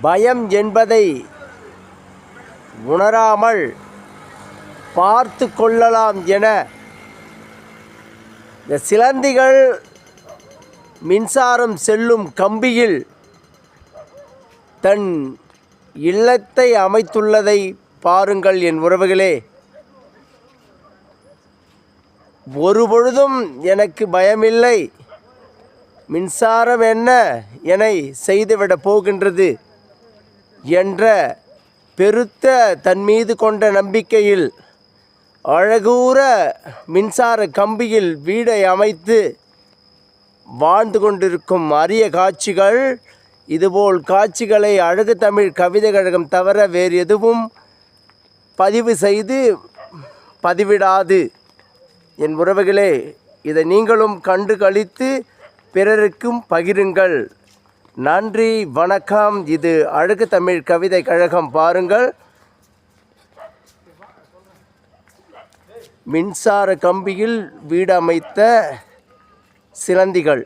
பயம் என்பதை உணராமல் பார்த்து கொள்ளலாம் என இந்த சிலந்திகள் மின்சாரம் செல்லும் கம்பியில் தன் இல்லத்தை அமைத்துள்ளதை பாருங்கள் என் உறவுகளே. ஒருபொழுதும் எனக்கு பயமில்லை, மின்சாரம் என்ன என்னை செய்துவிடப் போகின்றது என்ற பெருத்த தன் மீது கொண்ட நம்பிக்கையில் அழகூற மின்சார கம்பியில் வீடை அமைத்து வாழ்ந்து கொண்டிருக்கும் அரிய காட்சிகள். இதுபோல் காட்சிகளை அழகு தமிழ் கவிதை கழகம் தவிர வேறு எதுவும் பதிவு செய்து பதிவிடாது என் உறவுகளே. இதை நீங்களும் கண்டு களித்து பிறருக்கும் பகிருங்கள். நன்றி, வணக்கம். இது அழகு தமிழ் கவிதை கழகம். பாருங்கள், மின்சார கம்பியில் வீடு அமைத்த சிலந்திகள்.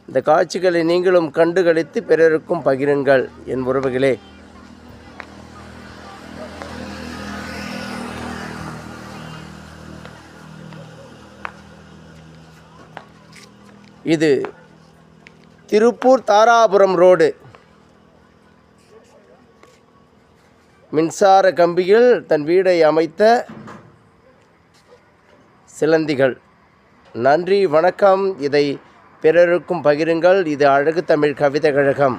இந்த காட்சிகளை நீங்களும் கண்டு களித்து பிறருக்கும் பகிருங்கள் என் உறவுகளே. இது திருப்பூர் தாராபுரம் ரோடு. மின்சார கம்பியில் தன் வீடை அமைத்த சிலந்திகள். நன்றி, வணக்கம். இதை பிறருக்கும் பகிருங்கள். இது அழகு தமிழ் கவிதை கழகம்.